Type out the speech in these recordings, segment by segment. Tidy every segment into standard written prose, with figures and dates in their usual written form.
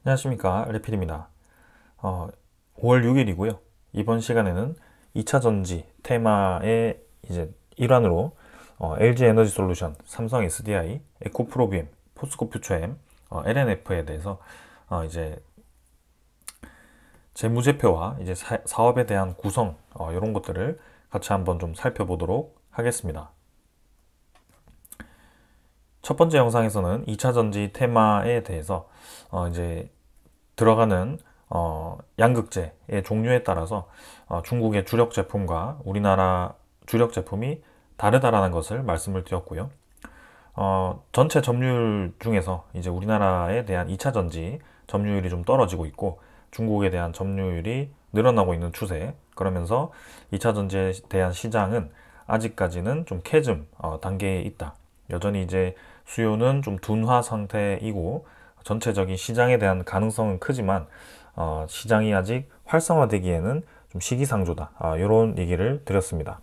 안녕하십니까, 레필입니다. 5월 6일이고요. 이번 시간에는 2차 전지 테마의 이제 일환으로 LG 에너지 솔루션, 삼성 SDI, 에코프로비엠, 포스코 퓨처엠, LNF에 대해서 이제 재무제표와 이제 사업에 대한 구성 이런 것들을 같이 한번 좀 살펴보도록 하겠습니다. 첫 번째 영상에서는 2차 전지 테마에 대해서 이제 들어가는 양극재의 종류에 따라서 중국의 주력 제품과 우리나라 주력 제품이 다르다라는 것을 말씀을 드렸고요. 전체 점유율 중에서 이제 우리나라에 대한 2차 전지 점유율이 좀 떨어지고 있고 중국에 대한 점유율이 늘어나고 있는 추세. 그러면서 2차 전지에 대한 시장은 아직까지는 좀 캐즘 단계에 있다. 여전히 이제 수요는 좀 둔화 상태이고 전체적인 시장에 대한 가능성은 크지만 시장이 아직 활성화되기에는 좀 시기상조다. 이런 얘기를 드렸습니다.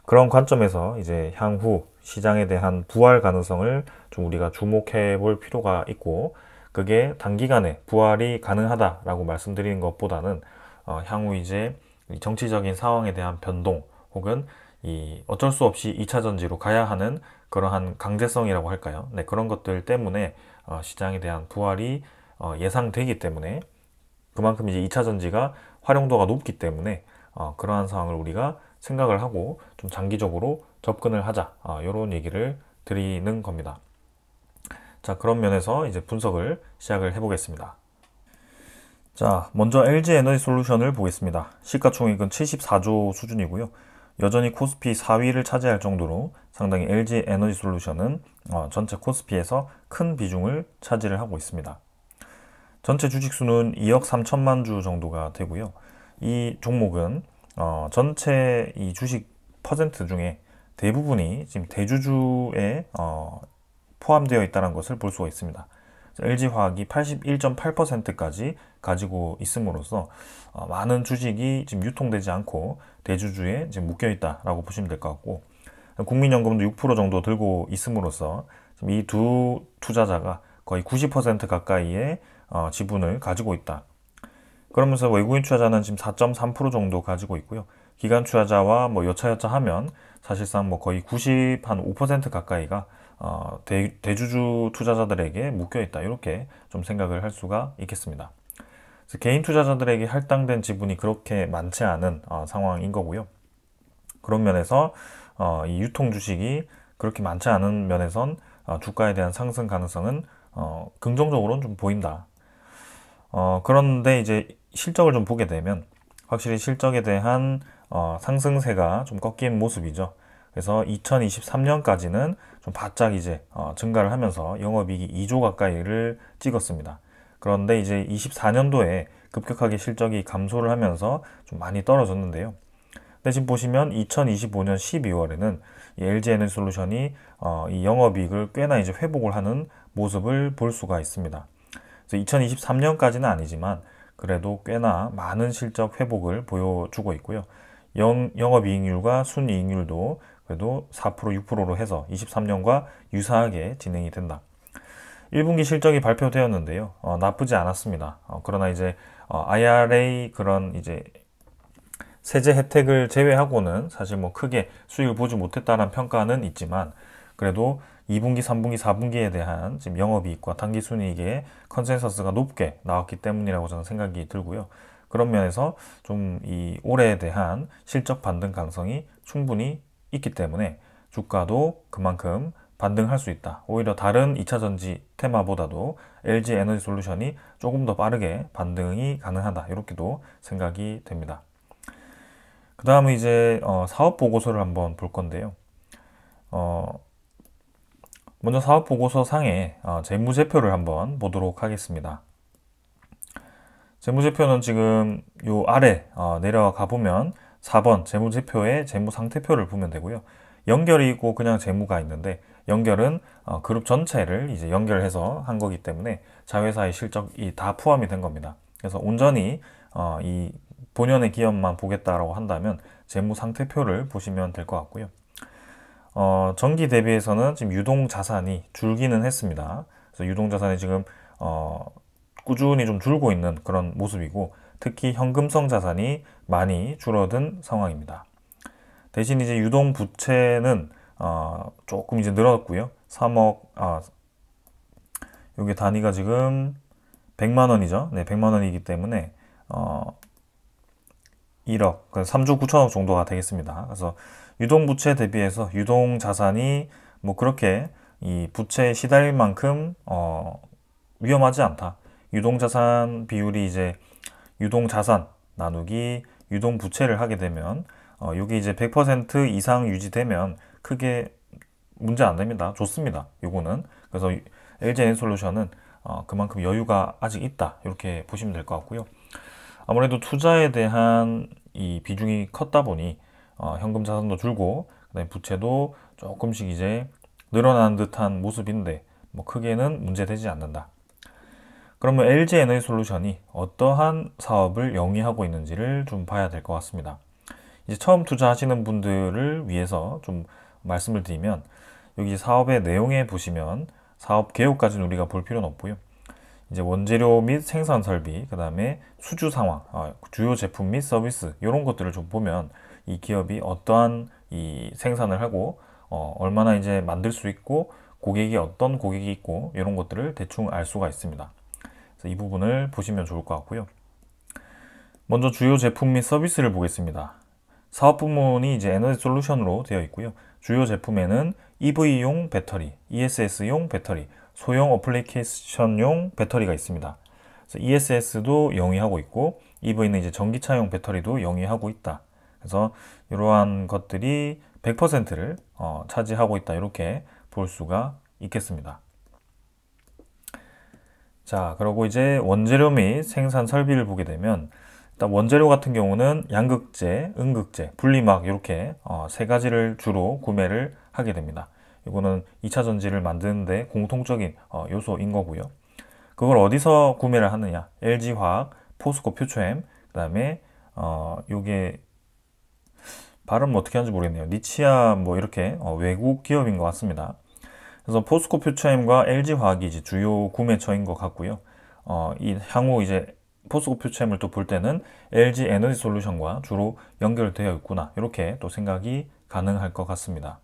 그런 관점에서 이제 향후 시장에 대한 부활 가능성을 좀 우리가 주목해 볼 필요가 있고, 그게 단기간에 부활이 가능하다라고 말씀드리는 것보다는 향후 이제 정치적인 상황에 대한 변동 혹은 이 어쩔 수 없이 2차 전지로 가야 하는 그러한 강제성이라고 할까요? 네, 그런 것들 때문에 시장에 대한 부활이 예상되기 때문에, 그만큼 이제 2차 전지가 활용도가 높기 때문에 그러한 상황을 우리가 생각을 하고 좀 장기적으로 접근을 하자, 이런 얘기를 드리는 겁니다. 자, 그런 면에서 이제 분석을 시작을 해보겠습니다. 자, 먼저 LG 에너지 솔루션을 보겠습니다. 시가총액은 74조 수준이고요. 여전히 코스피 4위를 차지할 정도로 상당히 LG 에너지 솔루션은 전체 코스피에서 큰 비중을 차지를 하고 있습니다. 전체 주식수는 2억 3천만 주 정도가 되고요. 이 종목은 전체 이 주식 퍼센트 중에 대부분이 지금 대주주에 포함되어 있다는 것을 볼 수가 있습니다. LG화학이 81.8%까지 가지고 있음으로써 많은 주식이 지금 유통되지 않고 대주주에 지금 묶여 있다라고 보시면 될 것 같고, 국민연금도 6% 정도 들고 있음으로써 이 두 투자자가 거의 90% 가까이의 지분을 가지고 있다. 그러면서 외국인 투자자는 지금 4.3% 정도 가지고 있고요. 기관 투자자와 뭐 여차여차 하면 사실상 뭐 거의 95% 가까이가 대주주 투자자들에게 묶여 있다. 이렇게 좀 생각을 할 수가 있겠습니다. 그래서 개인 투자자들에게 할당된 지분이 그렇게 많지 않은 상황인 거고요. 그런 면에서 이 유통 주식이 그렇게 많지 않은 면에선 주가에 대한 상승 가능성은 긍정적으로는 좀 보인다. 그런데 이제 실적을 좀 보게 되면 확실히 실적에 대한 상승세가 좀 꺾인 모습이죠. 그래서 2023년까지는 좀 바짝 이제 증가를 하면서 영업이익이 2조 가까이를 찍었습니다. 그런데 이제 24년도에 급격하게 실적이 감소를 하면서 좀 많이 떨어졌는데요. 근데 지금 보시면 2025년 12월에는 이 LG 에너지 솔루션이 이 영업이익을 꽤나 이제 회복을 하는 모습을 볼 수가 있습니다. 그래서 2023년까지는 아니지만 그래도 꽤나 많은 실적 회복을 보여주고 있고요. 영업이익률과 순이익률도 그래도 4%, 6%로 해서 23년과 유사하게 진행이 된다. 1분기 실적이 발표되었는데요. 나쁘지 않았습니다. 그러나 이제 IRA 그런 이제 세제 혜택을 제외하고는 사실 뭐 크게 수익을 보지 못했다는 평가는 있지만, 그래도 2분기, 3분기, 4분기에 대한 지금 영업이익과 당기순이익의 컨센서스가 높게 나왔기 때문이라고 저는 생각이 들고요. 그런 면에서 좀 이 올해에 대한 실적 반등 가능성이 충분히 있기 때문에 주가도 그만큼 반등할 수 있다. 오히려 다른 2차 전지 테마보다도 LG 에너지 솔루션이 조금 더 빠르게 반등이 가능하다. 이렇게도 생각이 됩니다. 그 다음은 이제 사업 보고서를 한번 볼 건데요. 먼저 사업 보고서 상에 재무제표를 한번 보도록 하겠습니다. 재무제표는 지금 요 아래 내려가 보면 4번 재무제표의 재무상태표를 보면 되고요. 연결이 있고 그냥 재무가 있는데, 연결은 그룹 전체를 이제 연결해서 한 거기 때문에 자회사의 실적이 다 포함이 된 겁니다. 그래서 온전히 이 본연의 기업만 보겠다라고 한다면 재무상태표를 보시면 될 것 같고요. 전기 대비해서는 지금 유동자산이 줄기는 했습니다. 그래서 유동자산이 지금 꾸준히 좀 줄고 있는 그런 모습이고, 특히 현금성 자산이 많이 줄어든 상황입니다. 대신 이제 유동 부채는 조금 이제 늘었고요. 3억, 요게 단위가 지금 100만 원이죠. 네, 100만 원이기 때문에 1억, 3조 9천억 정도가 되겠습니다. 그래서 유동 부채 대비해서 유동 자산이 뭐 그렇게 이 부채에 시달릴 만큼 위험하지 않다. 유동 자산 비율이 이제 유동 자산 나누기 유동 부채를 하게 되면 여기 이제 100% 이상 유지되면 크게 문제 안 됩니다. 좋습니다. 요거는. 그래서 LG에너지솔루션은 그만큼 여유가 아직 있다. 이렇게 보시면 될 것 같고요. 아무래도 투자에 대한 이 비중이 컸다 보니 현금 자산도 줄고, 그다음에 부채도 조금씩 이제 늘어나는 듯한 모습인데 뭐 크게는 문제되지 않는다. 그러면 LG에너지솔루션이 어떠한 사업을 영위하고 있는지를 좀 봐야 될 것 같습니다. 이제 처음 투자하시는 분들을 위해서 좀 말씀을 드리면, 여기 사업의 내용에 보시면 사업 개요까지는 우리가 볼 필요는 없고요. 이제 원재료 및 생산 설비, 그 다음에 수주 상황, 주요 제품 및 서비스 이런 것들을 좀 보면 이 기업이 어떠한 이 생산을 하고 얼마나 이제 만들 수 있고 고객이 어떤 고객이 있고 이런 것들을 대충 알 수가 있습니다. 그래서 이 부분을 보시면 좋을 것 같고요. 먼저 주요 제품 및 서비스를 보겠습니다. 사업 부문이 이제 에너지 솔루션으로 되어 있고요. 주요 제품에는 EV용 배터리, ESS용 배터리, 소형 어플리케이션용 배터리가 있습니다. 그래서 ESS도 영위하고 있고 EV는 이제 전기차용 배터리도 영위하고 있다. 그래서 이러한 것들이 100%를 차지하고 있다. 이렇게 볼 수가 있겠습니다. 자, 그리고 이제 원재료 및 생산 설비를 보게 되면, 일단 원재료 같은 경우는 양극재, 음극재, 분리막 이렇게 세 가지를 주로 구매를 하게 됩니다. 이거는 2차 전지를 만드는데 공통적인 요소인 거고요. 그걸 어디서 구매를 하느냐? LG화학, 포스코 퓨처엠, 그다음에 요게 발음 어떻게 하는지 모르겠네요. 니치아 뭐 이렇게 외국 기업인 것 같습니다. 그래서 포스코 퓨처엠과 LG화학이 이제 주요 구매처인 것 같고요. 이 향후 이제 포스코 퓨처엠을 또 볼 때는 LG 에너지 솔루션과 주로 연결되어 있구나. 이렇게 또 생각이 가능할 것 같습니다.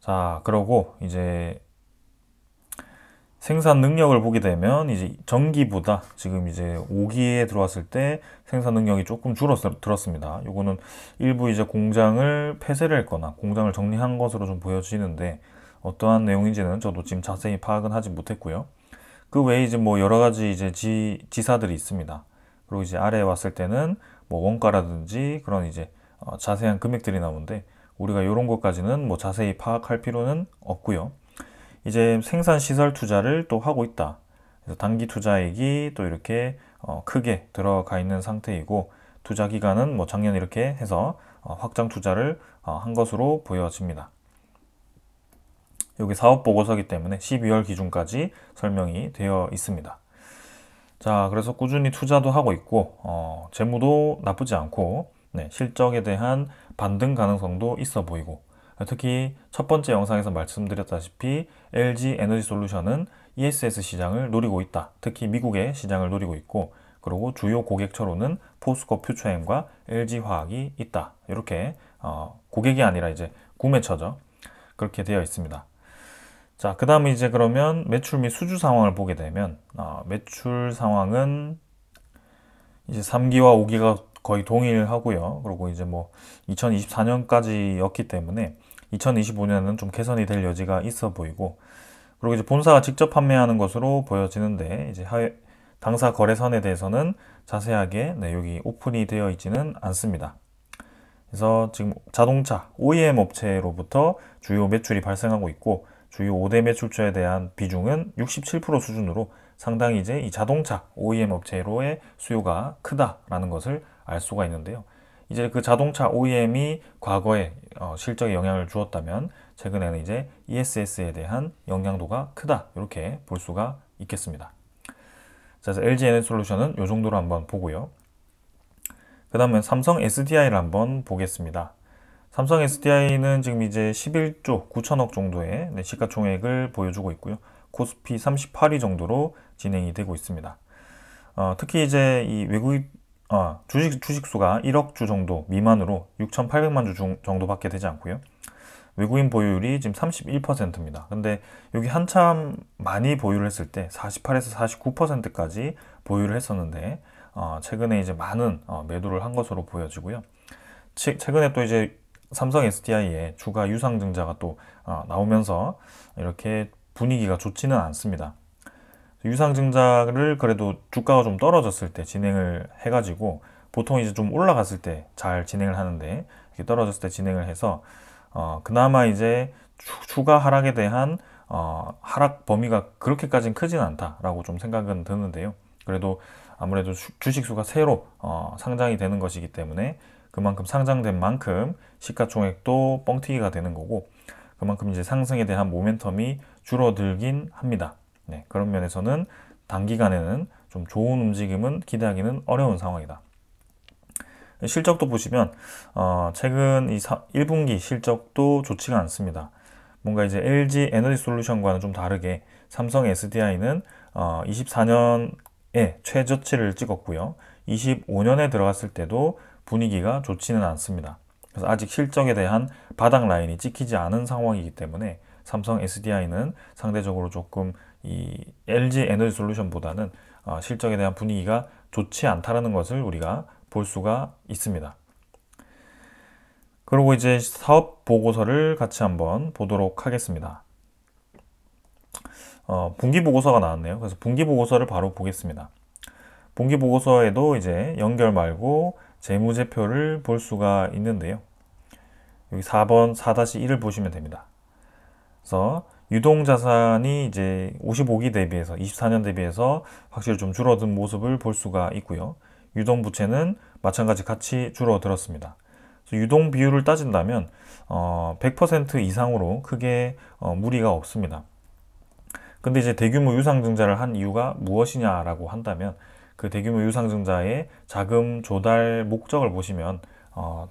자, 그러고 이제 생산 능력을 보게 되면 이제 전기보다 지금 이제 5기에 들어왔을 때 생산 능력이 조금 줄었습니다. 요거는 일부 이제 공장을 폐쇄를 했거나 공장을 정리한 것으로 좀 보여지는데, 어떠한 내용인지는 저도 지금 자세히 파악은 하지 못했고요. 그 외에 이제 뭐 여러 가지 이제 지사들이 있습니다. 그리고 이제 아래에 왔을 때는 뭐 원가라든지 그런 이제 자세한 금액들이 나오는데, 우리가 이런 것까지는 뭐 자세히 파악할 필요는 없고요. 이제 생산 시설 투자를 또 하고 있다. 그래서 단기 투자액이 또 이렇게 크게 들어가 있는 상태이고, 투자 기간은 뭐 작년 이렇게 해서 확장 투자를 한 것으로 보여집니다. 여기 사업 보고서이기 때문에 12월 기준까지 설명이 되어 있습니다. 자, 그래서 꾸준히 투자도 하고 있고 재무도 나쁘지 않고, 네, 실적에 대한 반등 가능성도 있어 보이고, 특히 첫 번째 영상에서 말씀드렸다시피 LG 에너지 솔루션은 ESS 시장을 노리고 있다. 특히 미국의 시장을 노리고 있고, 그리고 주요 고객처로는 포스코 퓨처엠과 LG 화학이 있다. 이렇게 고객이 아니라 이제 구매처죠. 그렇게 되어 있습니다. 자, 그 다음에 이제 그러면 매출 및 수주 상황을 보게 되면 매출 상황은 이제 3기와 5기가 거의 동일하고요. 그리고 이제 뭐 2024년까지였기 때문에 2025년은 좀 개선이 될 여지가 있어 보이고, 그리고 이제 본사가 직접 판매하는 것으로 보여지는데, 이제 당사 거래선에 대해서는 자세하게 여기 오픈이 되어 있지는 않습니다. 그래서 지금 자동차 OEM 업체로부터 주요 매출이 발생하고 있고, 주요 5대 매출처에 대한 비중은 67% 수준으로 상당히 이제 이 자동차 OEM 업체로의 수요가 크다라는 것을 알 수가 있는데요. 이제 그 자동차 OEM이 과거에 실적에 영향을 주었다면, 최근에는 이제 ESS에 대한 영향도가 크다, 이렇게 볼 수가 있겠습니다. 그래서 LG 에너지솔루션은 이 정도로 한번 보고요. 그 다음에 삼성 SDI를 한번 보겠습니다. 삼성 SDI는 지금 이제 11조 9천억 정도의 시가총액을 보여주고 있고요. 코스피 38위 정도로 진행이 되고 있습니다. 특히 이제 이 외국인 주식수가 1억 주 정도 미만으로 6,800만 주 정도밖에 되지 않고요. 외국인 보유율이 지금 31%입니다. 근데 여기 한참 많이 보유를 했을 때 48에서 49%까지 보유를 했었는데 최근에 이제 많은 매도를 한 것으로 보여지고요. 최근에 또 이제 삼성 SDI의 주가 유상증자가 또 나오면서 이렇게 분위기가 좋지는 않습니다. 유상증자를 그래도 주가가 좀 떨어졌을 때 진행을 해가지고 보통 이제 좀 올라갔을 때 잘 진행을 하는데 이렇게 떨어졌을 때 진행을 해서 그나마 이제 추가 하락에 대한 하락 범위가 그렇게까지는 크진 않다라고 좀 생각은 드는데요. 그래도 아무래도 주식수가 새로 상장이 되는 것이기 때문에 그만큼 상장된 만큼 시가총액도 뻥튀기가 되는 거고 그만큼 이제 상승에 대한 모멘텀이 줄어들긴 합니다. 네, 그런 면에서는 단기간에는 좀 좋은 움직임은 기대하기는 어려운 상황이다. 실적도 보시면 최근 이 1분기 실적도 좋지가 않습니다. 뭔가 이제 LG 에너지 솔루션과는 좀 다르게 삼성 SDI는 24년에 최저치를 찍었고요. 25년에 들어갔을 때도 분위기가 좋지는 않습니다. 그래서 아직 실적에 대한 바닥 라인이 찍히지 않은 상황이기 때문에 삼성 SDI는 상대적으로 조금 이 LG 에너지 솔루션보다는 실적에 대한 분위기가 좋지 않다라는 것을 우리가 볼 수가 있습니다. 그리고 이제 사업 보고서를 같이 한번 보도록 하겠습니다. 분기 보고서가 나왔네요. 그래서 분기 보고서를 바로 보겠습니다. 분기 보고서에도 이제 연결 말고 재무제표를 볼 수가 있는데요. 여기 4번 4-1을 보시면 됩니다. 그래서 유동자산이 이제 55기 대비해서 24년 대비해서 확실히 좀 줄어든 모습을 볼 수가 있고요. 유동부채는 마찬가지 같이 줄어들었습니다. 유동 비율을 따진다면 100% 이상으로 크게 무리가 없습니다. 근데 이제 대규모 유상증자를 한 이유가 무엇이냐라고 한다면 그 대규모 유상증자의 자금 조달 목적을 보시면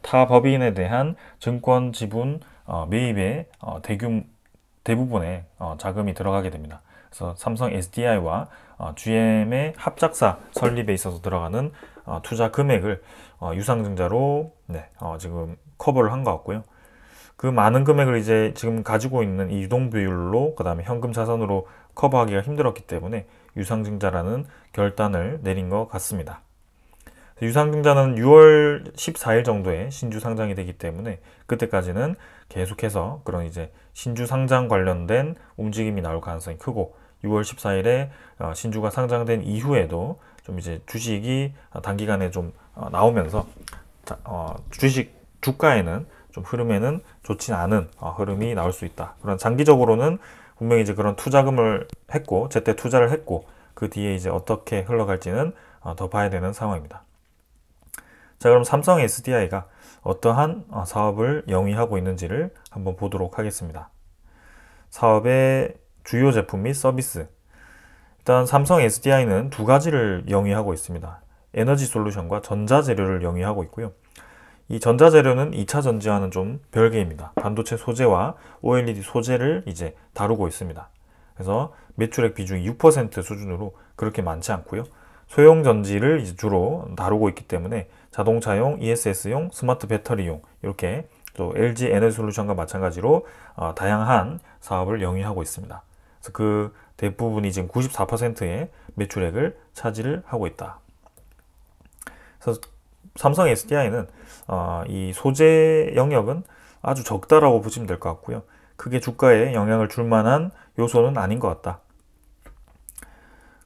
타 법인에 대한 증권 지분 매입에 대부분의 자금이 들어가게 됩니다. 그래서 삼성 SDI와 GM의 합작사 설립에 있어서 들어가는 투자 금액을 유상증자로 지금 커버를 한 것 같고요. 그 많은 금액을 이제 지금 가지고 있는 이 유동 비율로 그 다음에 현금 자산으로 커버하기가 힘들었기 때문에 유상증자라는 결단을 내린 것 같습니다. 유상증자는 6월 14일 정도에 신주 상장이 되기 때문에 그때까지는 계속해서 그런 이제 신주 상장 관련된 움직임이 나올 가능성이 크고 6월 14일에 신주가 상장된 이후에도 좀 이제 주식이 단기간에 좀 나오면서 주식 주가에는 좀 흐름에는 좋지 않은 흐름이 나올 수 있다. 그런 장기적으로는 분명히 이제 그런 투자금을 했고 제때 투자를 했고 그 뒤에 이제 어떻게 흘러갈지는 더 봐야 되는 상황입니다. 자, 그럼 삼성 SDI가 어떠한 사업을 영위하고 있는지를 한번 보도록 하겠습니다. 사업의 주요 제품 및 서비스. 일단 삼성 SDI는 두 가지를 영위하고 있습니다. 에너지 솔루션과 전자재료를 영위하고 있고요. 이 전자재료는 2차 전지와는 좀 별개입니다. 반도체 소재와 OLED 소재를 이제 다루고 있습니다. 그래서 매출액 비중이 6% 수준으로 그렇게 많지 않고요. 소형 전지를 이제 주로 다루고 있기 때문에 자동차용, ESS용, 스마트 배터리용 이렇게 또 LG 에너지 솔루션과 마찬가지로 다양한 사업을 영위하고 있습니다. 그래서 그 대부분이 지금 94%의 매출액을 차지를 하고 있다. 그래서 삼성 SDI는 이 소재 영역은 아주 적다라고 보시면 될 것 같고요. 크게 주가에 영향을 줄 만한 요소는 아닌 것 같다.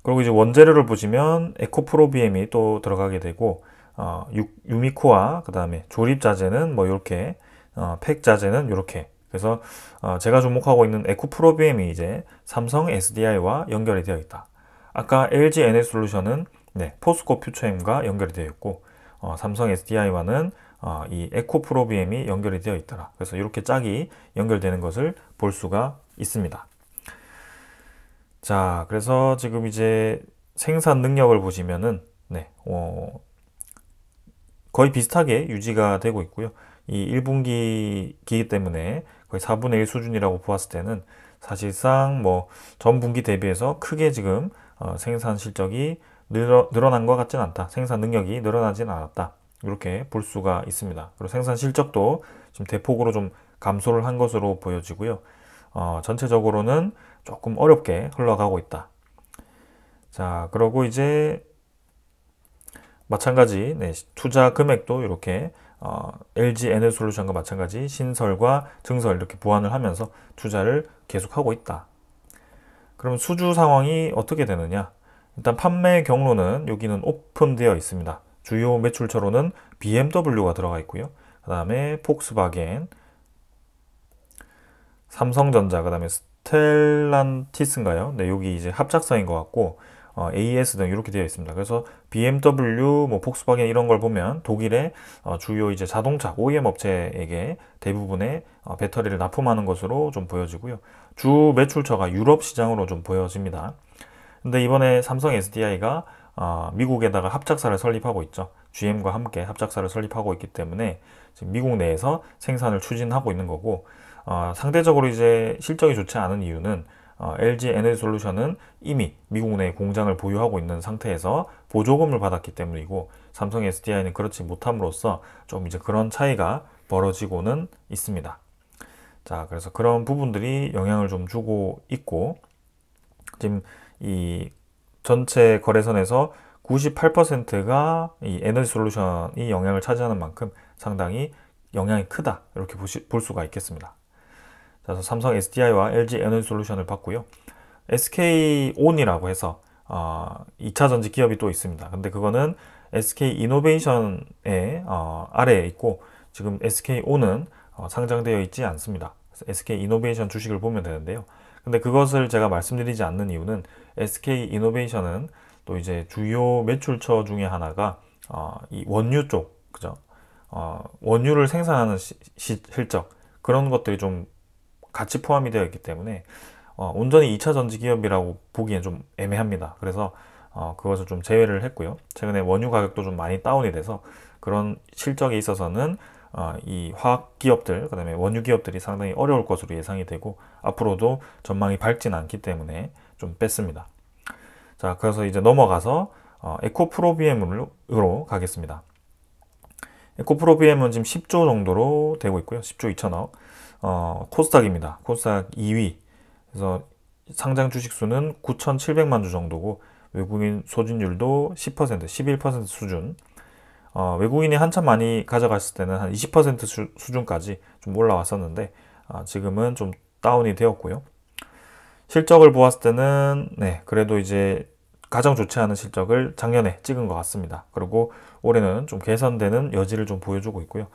그리고 이제 원재료를 보시면 에코프로비엠이 또 들어가게 되고 유미코와 그 다음에 조립자재는 뭐 이렇게 팩자재는 이렇게 그래서 제가 주목하고 있는 에코프로비엠이 이제 삼성 SDI와 연결이 되어 있다. 아까 LG 에너지솔루션은 포스코 퓨처엠과 연결이 되어 있고 삼성 SDI와는 이 에코프로비엠이 연결이 되어 있더라. 그래서 이렇게 짝이 연결되는 것을 볼 수가 있습니다. 자, 그래서 지금 이제 생산 능력을 보시면은 거의 비슷하게 유지가 되고 있고요. 이 1분기이기 때문에 거의 4분의 1 수준이라고 보았을 때는 사실상 뭐 전 분기 대비해서 크게 지금 생산 실적이 늘어난 것 같진 않다. 생산 능력이 늘어나진 않았다. 이렇게 볼 수가 있습니다. 그리고 생산 실적도 지금 대폭으로 좀 감소를 한 것으로 보여지고요. 전체적으로는 조금 어렵게 흘러가고 있다. 자, 그러고 이제 마찬가지 투자 금액도 이렇게 LG 에너지솔루션과 마찬가지 신설과 증설 이렇게 보완을 하면서 투자를 계속하고 있다. 그럼 수주 상황이 어떻게 되느냐? 일단 판매 경로는 여기는 오픈되어 있습니다. 주요 매출처로는 BMW가 들어가 있고요. 그 다음에 폭스바겐, 삼성전자, 그 다음에 스텔란티스인가요? 네, 여기 이제 합작사인 것 같고 AS 등 이렇게 되어 있습니다. 그래서 BMW, 뭐 폭스바겐 이런 걸 보면 독일의 주요 이제 자동차 OEM 업체에게 대부분의 배터리를 납품하는 것으로 좀 보여지고요. 주 매출처가 유럽 시장으로 좀 보여집니다. 근데 이번에 삼성 SDI가 미국에다가 합작사를 설립하고 있죠. GM과 함께 합작사를 설립하고 있기 때문에 지금 미국 내에서 생산을 추진하고 있는 거고, 상대적으로 이제 실적이 좋지 않은 이유는 LG 에너지솔루션은 이미 미국 내 공장을 보유하고 있는 상태에서 보조금을 받았기 때문이고, 삼성 SDI는 그렇지 못함으로써 좀 이제 그런 차이가 벌어지고는 있습니다. 자, 그래서 그런 부분들이 영향을 좀 주고 있고, 지금 이 전체 거래선에서 98%가 이 에너지솔루션이 영향을 차지하는 만큼 상당히 영향이 크다, 이렇게 볼 수가 있겠습니다. 그래서 삼성 SDI와 LG 에너지솔루션을 봤고요. SK온이라고 해서 2차 전지 기업이 또 있습니다. 근데 그거는 SK이노베이션의 아래에 있고, 지금 SK온은 상장되어 있지 않습니다. 그래서 SK이노베이션 주식을 보면 되는데요. 근데 그것을 제가 말씀드리지 않는 이유는 SK이노베이션은 또 이제 주요 매출처 중에 하나가 이 원유 쪽, 그죠? 원유를 생산하는 실적, 그런 것들이 좀 같이 포함이 되어 있기 때문에 온전히 2차 전지 기업이라고 보기엔 좀 애매합니다. 그래서 그것을 좀 제외를 했고요. 최근에 원유 가격도 좀 많이 다운이 돼서 그런 실적에 있어서는 이 화학 기업들, 그 다음에 원유 기업들이 상당히 어려울 것으로 예상이 되고, 앞으로도 전망이 밝진 않기 때문에 좀 뺐습니다. 자, 그래서 이제 넘어가서 에코프로비엠으로 가겠습니다. 에코프로비엠은 지금 10조 정도로 되고 있고요. 10조 2천억. 코스닥입니다. 코스닥 2위. 그래서 상장 주식 수는 9,700만 주 정도고, 외국인 소진율도 10%, 11% 수준. 외국인이 한참 많이 가져갔을 때는 한 20% 수준까지 좀 올라왔었는데, 지금은 좀 다운이 되었고요. 실적을 보았을 때는 그래도 이제 가장 좋지 않은 실적을 작년에 찍은 것 같습니다. 그리고 올해는 좀 개선되는 여지를 좀 보여주고 있고요.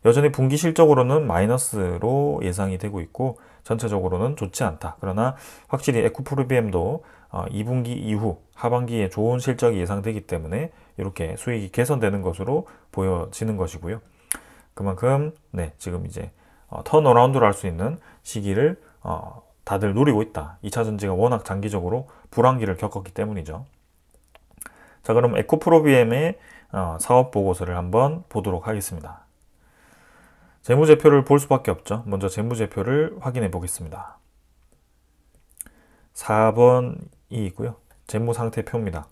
여전히 분기 실적으로는 마이너스로 예상이 되고 있고, 전체적으로는 좋지 않다. 그러나 확실히 에코프로비엠도 2분기 이후 하반기에 좋은 실적이 예상되기 때문에 이렇게 수익이 개선되는 것으로 보여지는 것이고요. 그만큼 지금 이제 턴어라운드를 할 수 있는 시기를 다들 노리고 있다. 2차 전지가 워낙 장기적으로 불황기를 겪었기 때문이죠. 자, 그럼 에코프로비엠의 사업 보고서를 한번 보도록 하겠습니다. 재무제표를 볼 수밖에 없죠. 먼저 재무제표를 확인해 보겠습니다. 4번이 있고요. 재무상태표입니다.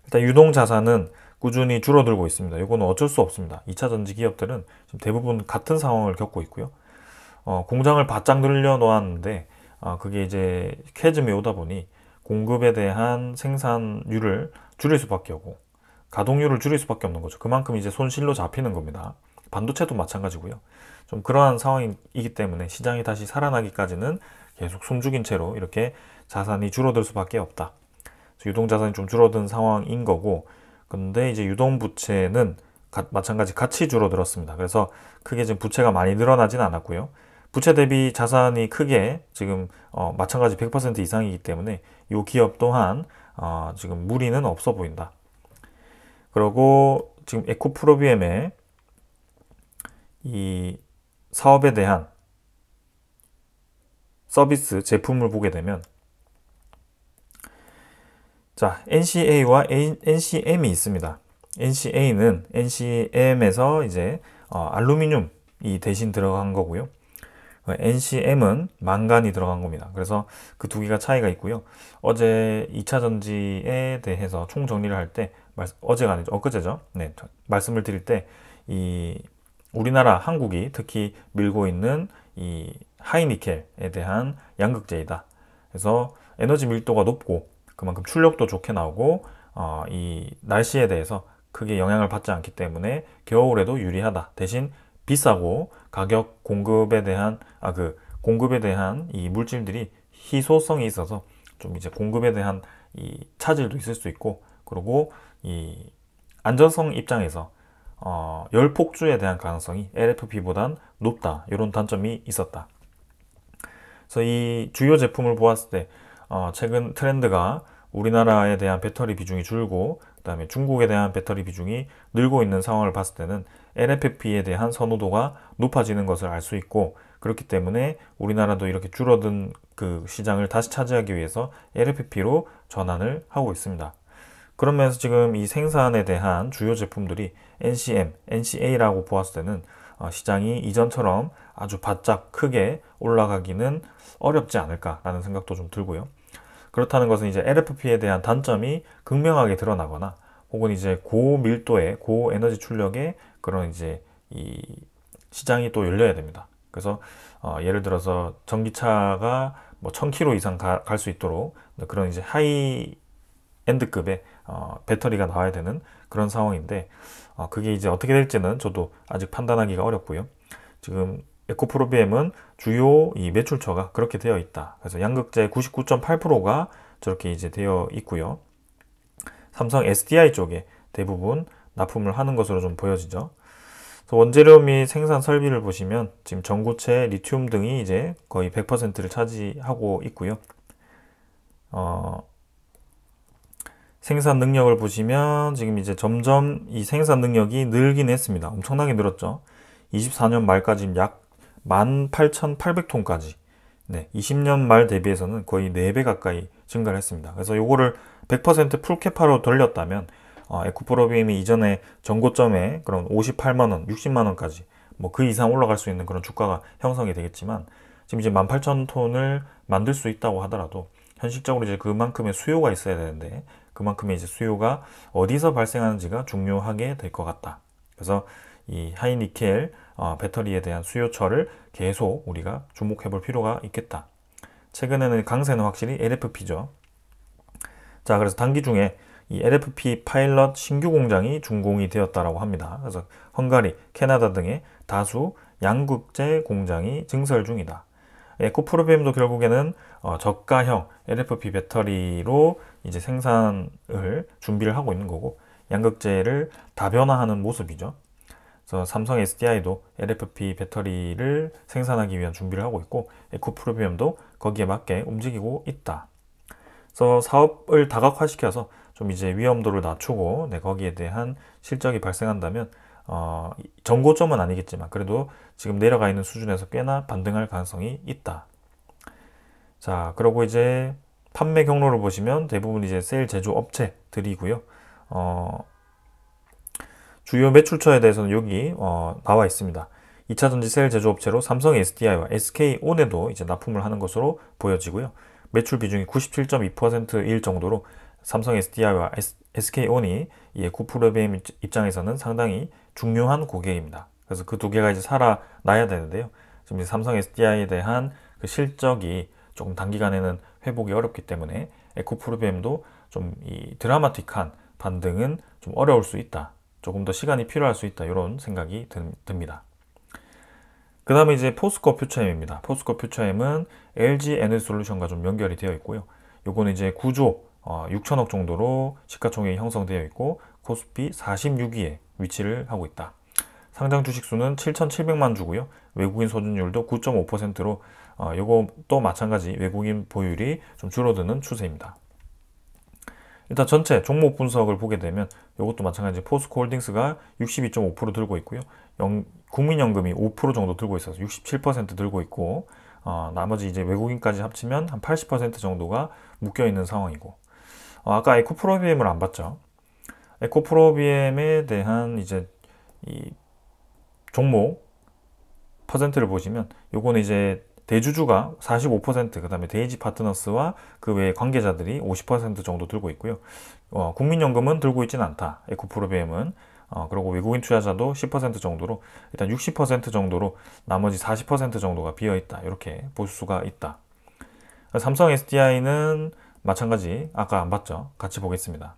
일단 유동자산은 꾸준히 줄어들고 있습니다. 이거는 어쩔 수 없습니다. 2차 전지 기업들은 지금 대부분 같은 상황을 겪고 있고요. 공장을 바짝 늘려 놓았는데 그게 이제 캐즘이 오다 보니 공급에 대한 생산률을 줄일 수밖에 없고 가동률을 줄일 수밖에 없는 거죠. 그만큼 이제 손실로 잡히는 겁니다. 반도체도 마찬가지고요. 좀 그러한 상황이기 때문에 시장이 다시 살아나기까지는 계속 숨죽인 채로 이렇게 자산이 줄어들 수밖에 없다. 유동자산이 좀 줄어든 상황인 거고, 근데 이제 유동부채는 마찬가지 같이 줄어들었습니다. 그래서 크게 지금 부채가 많이 늘어나진 않았고요. 부채 대비 자산이 크게 지금 마찬가지 100% 이상이기 때문에 이 기업 또한 지금 무리는 없어 보인다. 그리고 지금 에코프로비엠의 이 사업에 대한 서비스 제품을 보게 되면, 자, NCA와 NCM이 있습니다. NCA는 NCM에서 이제 알루미늄이 대신 들어간 거고요. NCM은 망간이 들어간 겁니다. 그래서 그 두 개가 차이가 있고요. 어제 2차 전지에 대해서 총 정리를 할 때, 어제가 아니죠. 엊그제죠. 네, 말씀을 드릴 때, 이 우리나라 한국이 특히 밀고 있는 이 하이니켈에 대한 양극재이다. 그래서 에너지 밀도가 높고 그만큼 출력도 좋게 나오고 이 날씨에 대해서 크게 영향을 받지 않기 때문에 겨울에도 유리하다. 대신 비싸고 가격 공급에 대한 이 물질들이 희소성이 있어서 좀 이제 공급에 대한 이 차질도 있을 수 있고, 그리고 이 안전성 입장에서 열 폭주에 대한 가능성이 LFP보단 높다. 이런 단점이 있었다. 그래서 이 주요 제품을 보았을 때 최근 트렌드가 우리나라에 대한 배터리 비중이 줄고 그다음에 중국에 대한 배터리 비중이 늘고 있는 상황을 봤을 때는 LFP에 대한 선호도가 높아지는 것을 알 수 있고, 그렇기 때문에 우리나라도 이렇게 줄어든 그 시장을 다시 차지하기 위해서 LFP로 전환을 하고 있습니다. 그러면서 지금 이 생산에 대한 주요 제품들이 NCM, NCA라고 보았을 때는 시장이 이전처럼 아주 바짝 크게 올라가기는 어렵지 않을까라는 생각도 좀 들고요. 그렇다는 것은 이제 LFP에 대한 단점이 극명하게 드러나거나 혹은 이제 고밀도의 고에너지 출력의 그런 이제 이 시장이 또 열려야 됩니다. 그래서 예를 들어서 전기차가 뭐 1000km 이상 갈 수 있도록 그런 이제 하이 엔드급의 배터리가 나와야 되는 그런 상황인데, 그게 이제 어떻게 될지는 저도 아직 판단하기가 어렵고요. 지금 에코프로비엠은 주요 이 매출처가 그렇게 되어 있다. 그래서 양극재 99.8%가 저렇게 이제 되어 있고요. 삼성 SDI 쪽에 대부분 납품을 하는 것으로 좀 보여지죠. 그래서 원재료 및 생산 설비를 보시면 지금 전고체, 리튬 등이 이제 거의 100%를 차지하고 있고요. 생산 능력을 보시면 지금 이제 점점 이 생산 능력이 늘긴 했습니다. 엄청나게 늘었죠. 24년 말까지 약 18,800톤까지. 네, 20년 말 대비해서는 거의 4배 가까이 증가를 했습니다. 그래서 요거를 100% 풀캐파로 돌렸다면 에코프로비엠이 이전에 전고점에 그런 58만원, 60만원까지 뭐 그 이상 올라갈 수 있는 그런 주가가 형성이 되겠지만, 지금 이제 18,000톤을 만들 수 있다고 하더라도 현실적으로 이제 그만큼의 수요가 있어야 되는데, 그만큼의 이제 수요가 어디서 발생하는지가 중요하게 될 것 같다. 그래서 이 하이니켈 배터리에 대한 수요처를 계속 우리가 주목해 볼 필요가 있겠다. 최근에는 강세는 확실히 LFP죠. 자, 그래서 단기 중에 이 LFP 파일럿 신규 공장이 준공이 되었다라고 합니다. 그래서 헝가리, 캐나다 등의 다수 양극재 공장이 증설 중이다. 에코프로비엠도 결국에는 저가형 LFP 배터리로 이제 생산을 준비를 하고 있는 거고, 양극재를 다변화하는 모습이죠. 그래서 삼성 SDI도 LFP 배터리를 생산하기 위한 준비를 하고 있고, 에코프로비엠도 거기에 맞게 움직이고 있다. 그래서 사업을 다각화시켜서 좀 이제 위험도를 낮추고 거기에 대한 실적이 발생한다면 전고점은 아니겠지만 그래도 지금 내려가 있는 수준에서 꽤나 반등할 가능성이 있다. 자, 그리고 이제 판매 경로를 보시면 대부분 이제 셀 제조업체들이고요. 주요 매출처에 대해서는 여기 나와 있습니다. 2차 전지 셀 제조업체로 삼성 SDI와 SK온에도 이제 납품을 하는 것으로 보여지고요. 매출 비중이 97.2%일 정도로 삼성 SDI와 SK온이 이 에코프로비엠 입장에서는 상당히 중요한 고객입니다. 그래서 그 두 개가 이제 살아나야 되는데요. 지금 이제 삼성 SDI에 대한 그 실적이 조금 단기간에는 회복이 어렵기 때문에 에코프로비엠도 좀 이 드라마틱한 반등은 좀 어려울 수 있다. 조금 더 시간이 필요할 수 있다. 이런 생각이 듭니다. 그 다음에 이제 포스코 퓨처엠입니다. 포스코 퓨처엠은 LG 에너지솔루션과 좀 연결이 되어 있고요. 요거는 이제 구조 6천억 정도로 시가총액이 형성되어 있고 코스피 46위에 위치를 하고 있다. 상장 주식 수는 7,700만 주고요. 외국인 소진율도 9.5%로 요것도 마찬가지 외국인 보유율이 좀 줄어드는 추세입니다. 일단 전체 종목 분석을 보게 되면 이것도 마찬가지 포스코홀딩스가 62.5% 들고 있고요. 국민연금이 5% 정도 들고 있어서 67% 들고 있고, 나머지 이제 외국인까지 합치면 한 80% 정도가 묶여 있는 상황이고, 아까 에코프로비엠을 안 봤죠. 에코프로비엠에 대한 이제 이 종목 퍼센트를 보시면 요거는 이제 대주주가 45%, 그다음에 대이지 파트너스와 그 외의 관계자들이 50% 정도 들고 있고요. 국민연금은 들고 있지는 않다. 에코프로비엠은. 그리고 외국인 투자자도 10% 정도로 일단 60% 정도로 나머지 40% 정도가 비어 있다. 이렇게 볼 수가 있다. 삼성 SDI는 마찬가지 아까 안 봤죠? 같이 보겠습니다.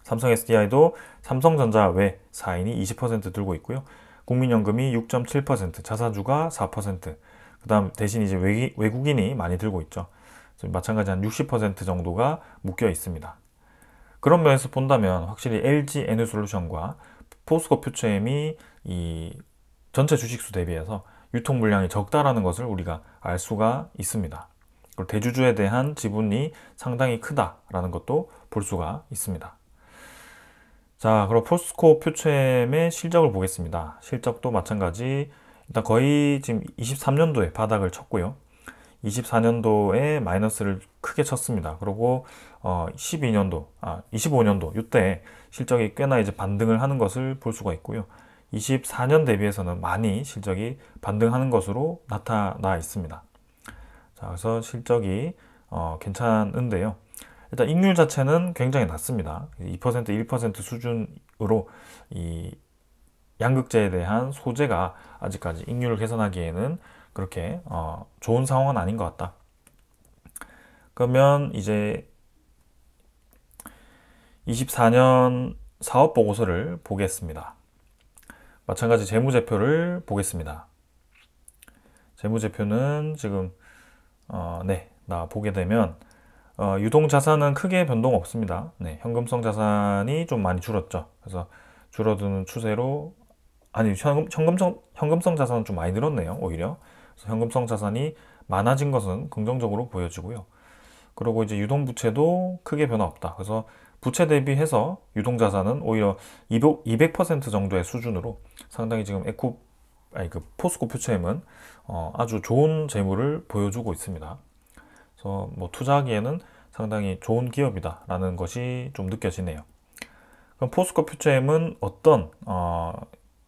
삼성 SDI도 삼성전자 외 4인이 20% 들고 있고요. 국민연금이 6.7%, 자사주가 4%, 그 다음 대신 이제 외국인이 많이 들고 있죠. 마찬가지 한 60% 정도가 묶여 있습니다. 그런 면에서 본다면 확실히 LG 에너솔루션과 포스코 퓨처엠이 이 전체 주식수 대비해서 유통 물량이 적다라는 것을 우리가 알 수가 있습니다. 그리고 대주주에 대한 지분이 상당히 크다라는 것도 볼 수가 있습니다. 자, 그럼 포스코 퓨처엠의 실적을 보겠습니다. 실적도 마찬가지 일단 거의 지금 23년도에 바닥을 쳤고요. 24년도에 마이너스를 크게 쳤습니다. 그리고 25년도 이때 실적이 꽤나 이제 반등을 하는 것을 볼 수가 있고요. 24년 대비해서는 많이 실적이 반등하는 것으로 나타나 있습니다. 자, 그래서 실적이 괜찮은데요. 일단 익률 자체는 굉장히 낮습니다. 2%, 1% 수준으로 이 양극재에 대한 소재가 아직까지 익률을 개선하기에는 그렇게 좋은 상황은 아닌 것 같다. 그러면 이제 24년 사업 보고서를 보겠습니다. 마찬가지 재무제표를 보겠습니다. 재무제표는 지금 나 보게 되면 유동자산은 크게 변동 없습니다. 네, 현금성 자산이 좀 많이 줄었죠. 그래서 줄어드는 추세로 아니 현금성 자산은 좀 많이 늘었네요. 오히려 그래서 현금성 자산이 많아진 것은 긍정적으로 보여지고요. 그리고 이제 유동부채도 크게 변화 없다. 그래서 부채 대비해서 유동자산은 오히려 200% 정도의 수준으로 상당히 지금 포스코 퓨처엠은 아주 좋은 재물을 보여주고 있습니다. 그래서 뭐 투자하기에는 상당히 좋은 기업이다라는 것이 좀 느껴지네요. 그럼 포스코 퓨처엠은 어떤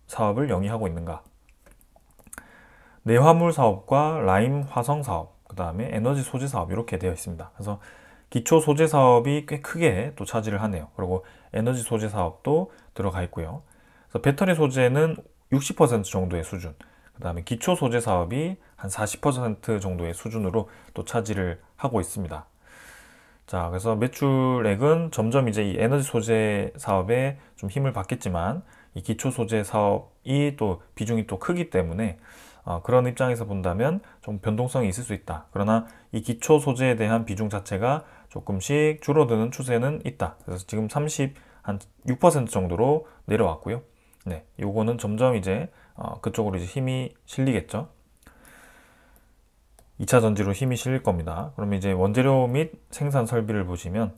사업을 영위하고 있는가? 내화물 사업과 라임 화성 사업, 그 다음에 에너지 소재 사업 이렇게 되어 있습니다. 그래서 기초 소재 사업이 꽤 크게 또 차지를 하네요. 그리고 에너지 소재 사업도 들어가 있고요. 그래서 배터리 소재는 60% 정도의 수준, 그 다음에 기초 소재 사업이 한 40% 정도의 수준으로 또 차지를 하고 있습니다. 자, 그래서 매출액은 점점 이제 이 에너지 소재 사업에 좀 힘을 받겠지만 이 기초 소재 사업이 또 비중이 또 크기 때문에 그런 입장에서 본다면 좀 변동성이 있을 수 있다. 그러나 이 기초 소재에 대한 비중 자체가 조금씩 줄어드는 추세는 있다. 그래서 지금 6% 정도로 내려왔고요. 네, 요거는 점점 이제 그쪽으로 이제 힘이 실리겠죠. 2차 전지로 힘이 실릴 겁니다. 그러면 이제 원재료 및 생산 설비를 보시면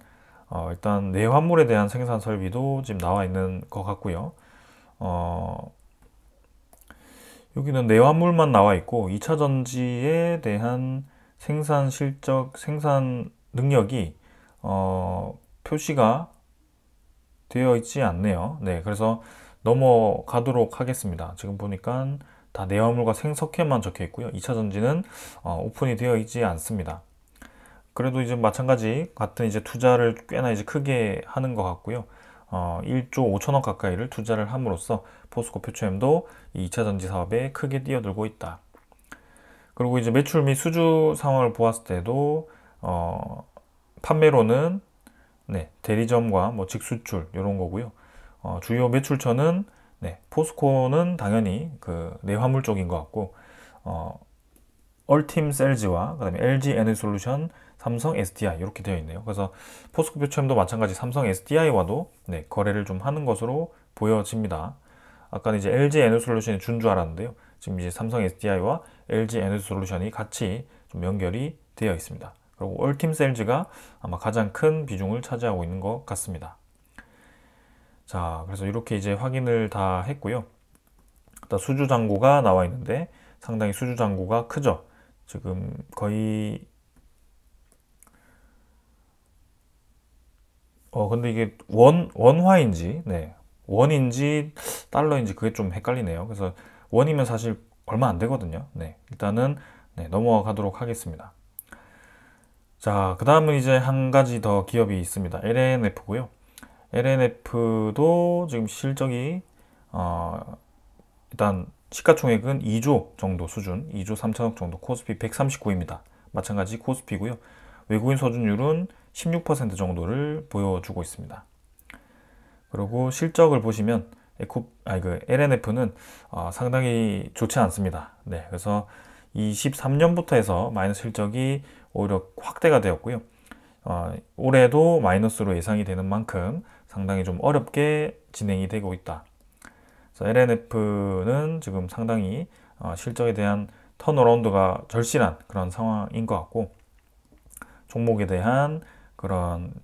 일단 내화물에 대한 생산 설비도 지금 나와 있는 것 같고요. 여기는 내화물만 나와 있고 2차 전지에 대한 생산 실적, 생산 능력이 표시가 되어 있지 않네요. 네, 그래서 넘어가도록 하겠습니다. 지금 보니까 다 내화물과 생석회만 적혀 있고요. 2차 전지는 오픈이 되어 있지 않습니다. 그래도 이제 마찬가지 같은 이제 투자를 꽤나 이제 크게 하는 것 같고요. 1조 5천억 가까이를 투자를 함으로써 포스코 퓨처엠도 이 2차 전지 사업에 크게 뛰어들고 있다. 그리고 이제 매출 및 수주 상황을 보았을 때도 판매로는 대리점과 뭐 직수출 이런 거고요. 주요 매출처는 포스코는 당연히 그 내화물 쪽인 것 같고 얼팀 셀즈와 그다음에 LG 에너솔루션, 삼성 SDI 이렇게 되어 있네요. 그래서 포스코 퓨처엠도 마찬가지 삼성 SDI와도 거래를 좀 하는 것으로 보여집니다. 아까는 이제 LG 에너솔루션이 준 줄 알았는데요. 지금 이제 삼성 SDI와 LG 에너솔루션이 같이 좀 연결이 되어 있습니다. 그리고 얼팀 셀즈가 아마 가장 큰 비중을 차지하고 있는 것 같습니다. 자, 그래서 이렇게 이제 확인을 다 했고요. 일단 수주 잔고가 나와 있는데 상당히 수주 잔고가 크죠. 지금 거의 근데 이게 원화인지 원인지 달러인지 그게 좀 헷갈리네요. 그래서 원이면 사실 얼마 안 되거든요. 네, 일단은 네, 넘어가도록 하겠습니다. 자, 그 다음은 이제 한 가지 더 기업이 있습니다. LNF고요. LNF도 지금 실적이 일단 시가총액은 2조 정도 수준, 2조 3천억 정도, 코스피 139입니다. 마찬가지 코스피고요. 외국인 소진율은 16% 정도를 보여주고 있습니다. 그리고 실적을 보시면 LNF는 상당히 좋지 않습니다. 네, 그래서 23년부터 해서 마이너스 실적이 오히려 확대가 되었고요. 올해도 마이너스로 예상이 되는 만큼 상당히 좀 어렵게 진행이 되고 있다. 그래서 LNF는 지금 상당히 실적에 대한 턴어라운드가 절실한 그런 상황인 것 같고, 종목에 대한 그런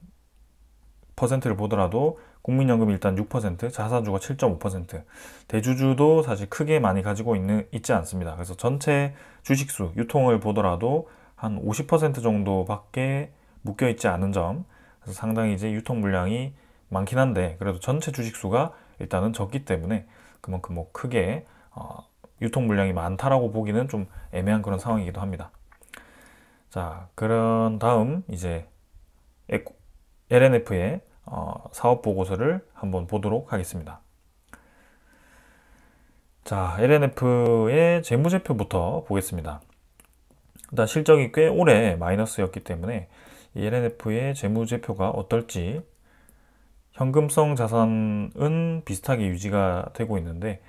퍼센트를 보더라도 국민연금 일단 6%, 자사주가 7.5%, 대주주도 사실 크게 많이 가지고 있지 않습니다. 그래서 전체 주식수, 유통을 보더라도 한 50% 정도밖에 묶여 있지 않은 점, 그래서 상당히 이제 유통 물량이 많긴 한데, 그래도 전체 주식수가 일단은 적기 때문에 그만큼 뭐 크게 유통 물량이 많다라고 보기는 좀 애매한 그런 상황이기도 합니다. 자, 그런 다음 이제 LNF의 사업 보고서를 한번 보도록 하겠습니다. 자, LNF의 재무제표부터 보겠습니다. 일단 실적이 꽤 오래 마이너스였기 때문에 이 LNF의 재무제표가 어떨지, 현금성 자산은 비슷하게 유지가 되고 있는데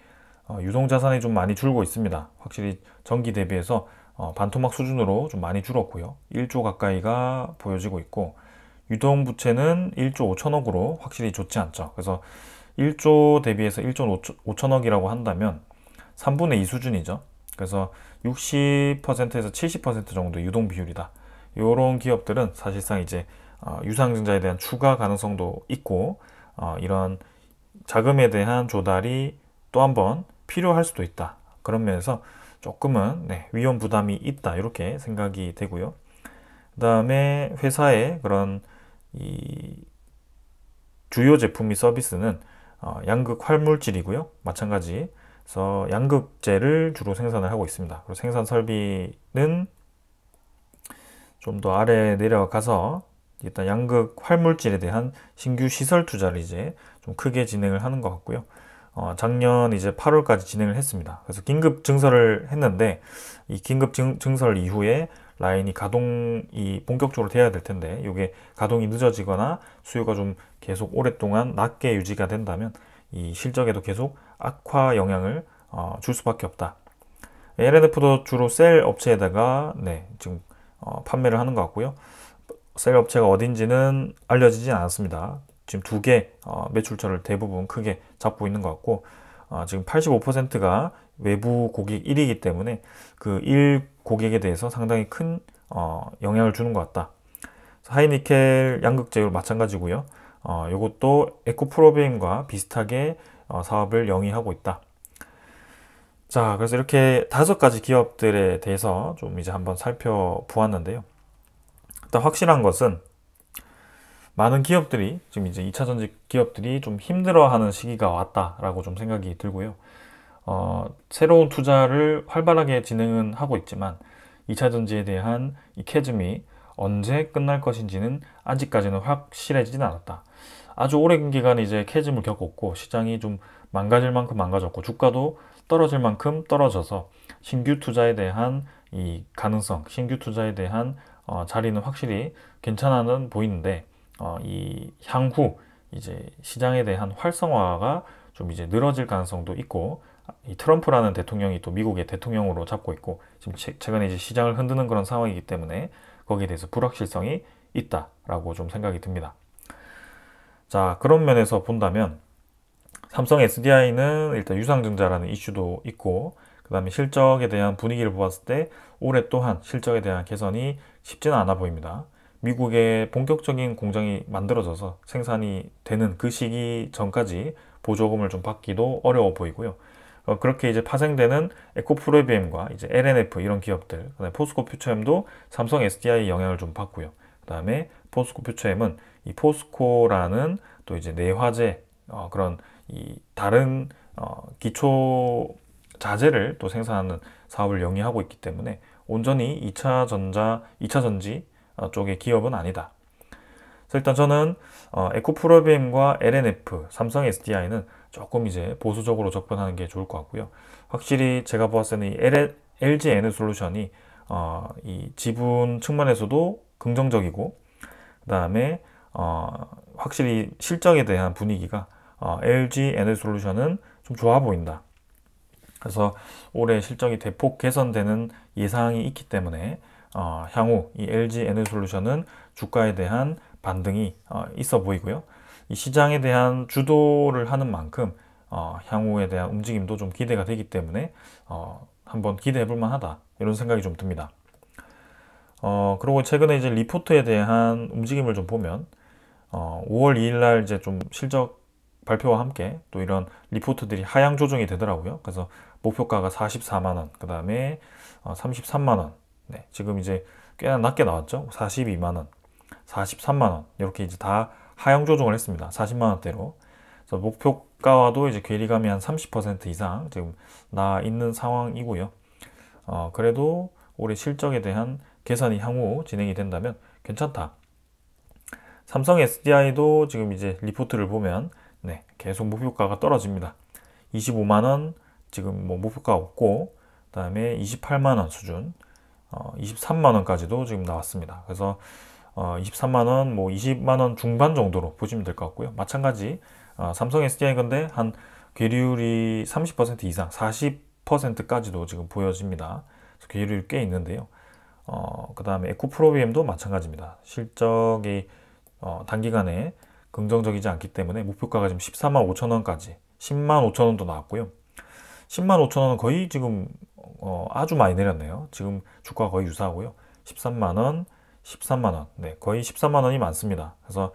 유동자산이 좀 많이 줄고 있습니다. 확실히 전기 대비해서 반토막 수준으로 좀 많이 줄었고요. 1조 가까이가 보여지고 있고, 유동부채는 1조 5천억으로 확실히 좋지 않죠. 그래서 1조 대비해서 1조 5천억이라고 한다면 3분의 2 수준이죠. 그래서 60%에서 70% 정도 유동 비율이다. 이런 기업들은 사실상 이제 유상증자에 대한 추가 가능성도 있고, 이런 자금에 대한 조달이 또 한번 필요할 수도 있다. 그런 면에서 조금은 위험 부담이 있다, 이렇게 생각이 되고요. 그 다음에 회사의 그런 이 주요 제품 및 서비스는 양극 활물질이고요. 마찬가지. 그래서 양극재를 주로 생산을 하고 있습니다. 그리고 생산 설비는 좀 더 아래 내려가서 일단 양극 활물질에 대한 신규 시설 투자를 이제 좀 크게 진행을 하는 것 같고요. 작년 이제 8월까지 진행을 했습니다. 그래서 긴급 증설을 했는데, 이 긴급 증설 이후에 라인이 가동이 본격적으로 돼야 될 텐데, 이게 가동이 늦어지거나 수요가 좀 계속 오랫동안 낮게 유지가 된다면 이 실적에도 계속 악화 영향을 줄 수밖에 없다. LNF도 주로 셀 업체에다가 지금 판매를 하는 것 같고요. 셀 업체가 어딘지는 알려지진 않았습니다. 지금 두 개 매출처를 대부분 크게 잡고 있는 것 같고, 지금 85%가 외부 고객 1이기 때문에 그 1 고객에 대해서 상당히 큰 영향을 주는 것 같다. 하이니켈 양극재로 마찬가지고요. 이것도 에코프로비엠과 비슷하게 사업을 영위하고 있다. 자, 그래서 이렇게 5가지 기업들에 대해서 좀 이제 한번 살펴보았는데요. 일단 확실한 것은 많은 기업들이 지금 이제 2차전지 기업들이 좀 힘들어하는 시기가 왔다라고 좀 생각이 들고요. 새로운 투자를 활발하게 진행은 하고 있지만 2차전지에 대한 이 캐즘이 언제 끝날 것인지는 아직까지는 확실해지진 않았다. 아주 오랜 기간 이제 캐즘을 겪었고, 시장이 좀 망가질 만큼 망가졌고, 주가도 떨어질 만큼 떨어져서 신규 투자에 대한 이 가능성, 신규 투자에 대한 자리는 확실히 괜찮아는 보이는데, 이 향후 이제 시장에 대한 활성화가 좀 이제 늘어질 가능성도 있고, 이 트럼프라는 대통령이 또 미국의 대통령으로 잡고 있고, 지금 최근에 이제 시장을 흔드는 그런 상황이기 때문에 거기에 대해서 불확실성이 있다라고 좀 생각이 듭니다. 자, 그런 면에서 본다면 삼성 SDI는 일단 유상증자라는 이슈도 있고, 그 다음에 실적에 대한 분위기를 보았을 때 올해 또한 실적에 대한 개선이 쉽지는 않아 보입니다. 미국의 본격적인 공장이 만들어져서 생산이 되는 그 시기 전까지 보조금을 좀 받기도 어려워 보이고요. 그렇게 이제 파생되는 에코프로비엠과 이제 LNF 이런 기업들, 그다음에 포스코 퓨처엠도 삼성 SDI 영향을 좀 받고요. 그다음에 포스코 퓨처엠은 이 포스코라는 또 이제 내화재 그런 이 다른 기초 자재를 또 생산하는 사업을 영위하고 있기 때문에 온전히 2차 전지 쪽의 기업은 아니다. 그래서 일단 저는 에코프로비엠과 LNF, 삼성 SDI는 조금 이제 보수적으로 접근하는 게 좋을 것 같고요. 확실히 제가 보았을 때는 이 LG 에너솔루션이 이 지분 측면에서도 긍정적이고, 그 다음에 확실히 실적에 대한 분위기가 LG 에너솔루션은 좀 좋아 보인다. 그래서 올해 실적이 대폭 개선되는 예상이 있기 때문에 향후 이 LG 에너솔루션은 주가에 대한 반등이 있어 보이고요. 이 시장에 대한 주도를 하는 만큼 향후에 대한 움직임도 좀 기대가 되기 때문에 한번 기대해 볼 만하다, 이런 생각이 좀 듭니다. 그리고 최근에 이제 리포트에 대한 움직임을 좀 보면 5월 2일 날 이제 좀 실적 발표와 함께 또 이런 리포트들이 하향 조정이 되더라고요. 그래서 목표가가 44만 원, 그 다음에 33만 원, 네, 지금 이제 꽤나 낮게 나왔죠. 42만 원, 43만 원, 이렇게 이제 다 하향 조정을 했습니다. 40만 원대로. 그래서 목표가와도 이제 괴리감이 한 30% 이상 지금 나 있는 상황이고요. 그래도 올해 실적에 대한 개선이 향후 진행이 된다면 괜찮다. 삼성 SDI도 지금 이제 리포트를 보면 네, 계속 목표가가 떨어집니다. 25만 원 지금 뭐 목표가 없고, 그 다음에 28만 원 수준, 23만 원까지도 지금 나왔습니다. 그래서 23만 원, 뭐 20만 원 중반 정도로 보시면 될 것 같고요. 마찬가지 삼성 SDI 근데 한 괴리율이 30% 이상, 40%까지도 지금 보여집니다. 그래서 괴리율이 꽤 있는데요. 그 다음에 에코프로비엠도 마찬가지입니다. 실적이 단기간에 긍정적이지 않기 때문에 목표가가 지금 14만 5천 원까지, 10만 5천 원도 나왔고요. 10만 5천 원은 거의 지금 아주 많이 내렸네요. 지금 주가가 거의 유사하고요. 13만 원, 13만 원, 네, 거의 13만 원이 많습니다. 그래서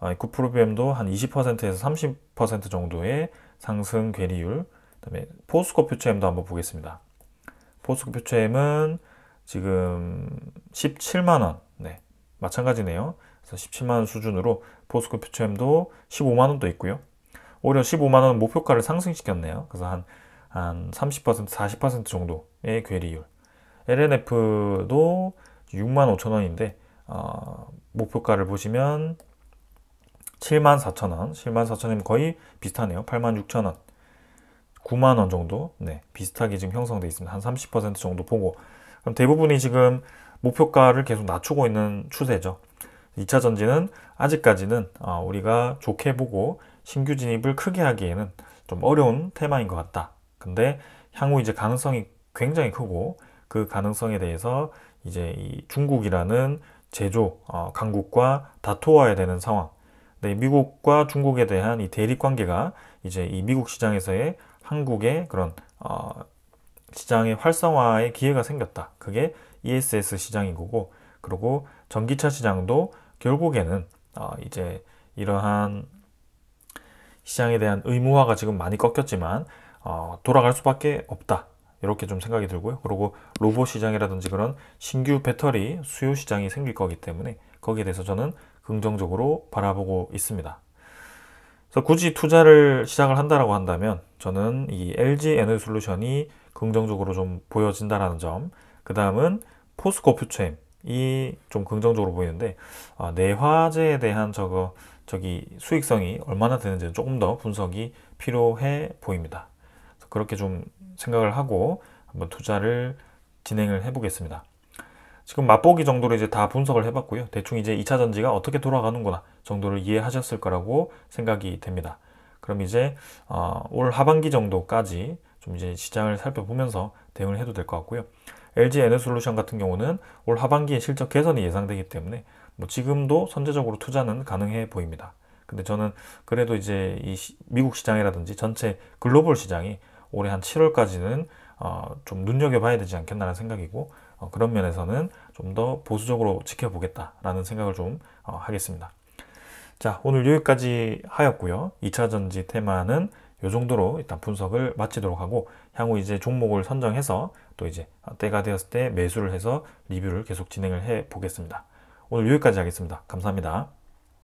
에코프로비엠도 한 20%에서 30% 정도의 상승 괴리율. 그다음에 포스코 퓨처엠도 한번 보겠습니다. 포스코 퓨처엠은 지금 17만 원, 네, 마찬가지네요. 그래서 17만 원 수준으로 포스코 퓨처엠도 15만 원도 있고요. 오히려 15만 원은 목표가를 상승시켰네요. 그래서 한 30%, 40% 정도의 괴리율. LNF도 6만 5천 원인데 목표가를 보시면 7만 4천 원, 7만 4천 원이면 거의 비슷하네요. 8만 6천 원, 9만 원 정도, 네, 비슷하게 지금 형성되어 있습니다. 한 30% 정도 보고, 그럼 대부분이 지금 목표가를 계속 낮추고 있는 추세죠. 2차 전지는 아직까지는 우리가 좋게 보고 신규 진입을 크게 하기에는 좀 어려운 테마인 것 같다. 근데 향후 이제 가능성이 굉장히 크고, 그 가능성에 대해서 이제 이 중국이라는 제조 강국과 다투어야 되는 상황. 네, 미국과 중국에 대한 이 대립 관계가 이제 이 미국 시장에서의 한국의 그런 시장의 활성화의 기회가 생겼다. 그게 ESS 시장인 거고, 그리고 전기차 시장도 결국에는 이제 이러한 시장에 대한 의무화가 지금 많이 꺾였지만 돌아갈 수밖에 없다. 이렇게 좀 생각이 들고요. 그리고 로봇 시장이라든지 그런 신규 배터리 수요 시장이 생길 거기 때문에 거기에 대해서 저는 긍정적으로 바라보고 있습니다. 그래서 굳이 투자를 시작을 한다라고 한다면 저는 이 LG 에너솔루션이 긍정적으로 좀 보여진다라는 점, 그 다음은 포스코 퓨처엠이 좀 긍정적으로 보이는데 내화재에 대한 저기 수익성이 얼마나 되는지는 조금 더 분석이 필요해 보입니다. 그렇게 좀 생각을 하고 한번 투자를 진행을 해 보겠습니다. 지금 맛보기 정도로 이제 다 분석을 해봤고요. 대충 이제 2차 전지가 어떻게 돌아가는구나 정도를 이해하셨을 거라고 생각이 됩니다. 그럼 이제 올 하반기 정도까지 좀 이제 시장을 살펴보면서 대응을 해도 될 것 같고요. LG 에너솔루션 같은 경우는 올 하반기에 실적 개선이 예상되기 때문에 뭐 지금도 선제적으로 투자는 가능해 보입니다. 근데 저는 그래도 이제 이 미국 시장이라든지 전체 글로벌 시장이 올해 한 7월까지는 좀 눈여겨봐야 되지 않겠나라는 생각이고, 그런 면에서는 좀 더 보수적으로 지켜보겠다라는 생각을 좀 하겠습니다. 자, 오늘 여기까지 하였고요. 2차 전지 테마는 이 정도로 일단 분석을 마치도록 하고, 향후 이제 종목을 선정해서 또 이제 때가 되었을 때 매수를 해서 리뷰를 계속 진행을 해 보겠습니다. 오늘 여기까지 하겠습니다. 감사합니다.